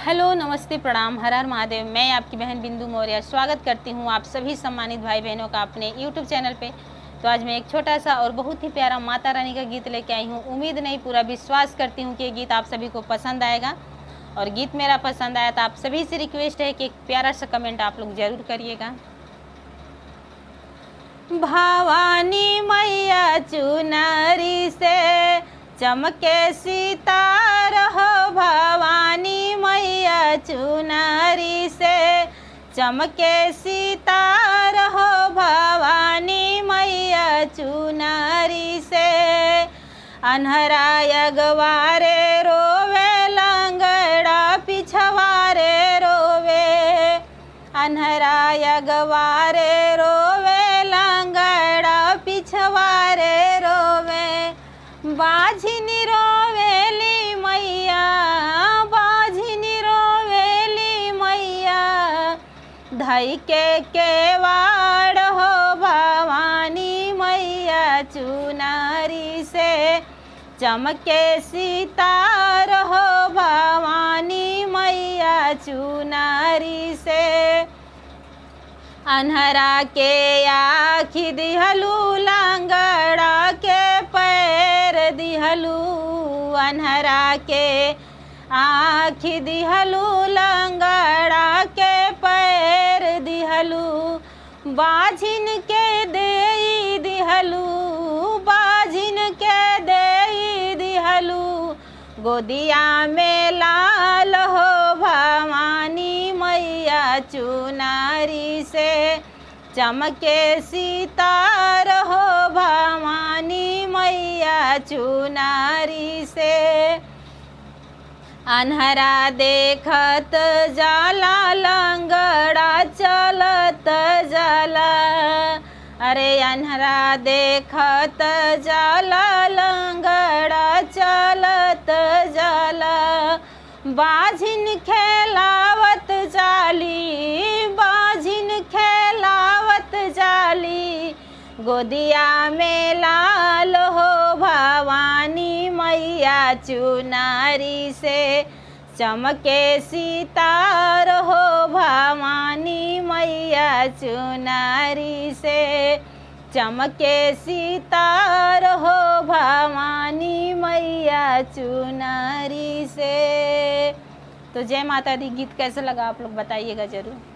Hello, नमस्ते, प्रणाम, हर हर महादेव। मैं आपकी बहन बिंदु मौर्य स्वागत करती हूँ आप सभी सम्मानित भाई बहनों का अपने यूट्यूब चैनल पे। तो आज मैं एक छोटा सा और बहुत ही प्यारा माता रानी का गीत लेके आई हूँ। उम्मीद नहीं, पूरा विश्वास करती हूँ कि ये गीत आप सभी को पसंद आएगा। और गीत मेरा पसंद आया तो आप सभी से रिक्वेस्ट है कि एक प्यारा सा कमेंट आप लोग ज़रूर करिएगा। भवानी मैया चुनरी से चमके सितारा हो, भवानी मैया चुनरी से चमके सितारा हो, भवानी मैया चुनरी से अन्हरा अगवारे रोवे, लंगड़ा पिछवारे रोवे, अन्हरा अगवारे रोवे, लंगड़ा पिछवारे रोवे, बाझिनी रोवेली मैया, बाझिनी रोवेली मैया, धई के केवाड़ हो, भवानी मैया चुनरी से चमके सितार हो, भवानी मैया चुनरी से अन्हरा के आँखि दिहलू, लंगड़ा के पैर दिहलू, अन्हरा के आँखि दिहलू, लंगड़ा के पैर दिहलू, बाझिन के देई दिहलू, बाझिन के देई दिहलू, गोदिया में लाल हो, भवानी मैया चुनरी से चमके सितार हो, भवानी मैया चुनरी से अन्हरा देखत जाला, लंगड़ा चलत जाला, अरे अन्हरा देखत जाला, लंगड़ा चलत जाला, बाझिन खेलावत जाली, बाझिन खेलावत जाली, गोदिया में लाल हो, भवानी मैया चुनरी से चमके सितार हो, भवानी मैया चुनरी से चमके सितार हो, भवानी मैया चुनरी से। तो जय माता दी। गीत कैसा लगा आप लोग बताइएगा ज़रूर।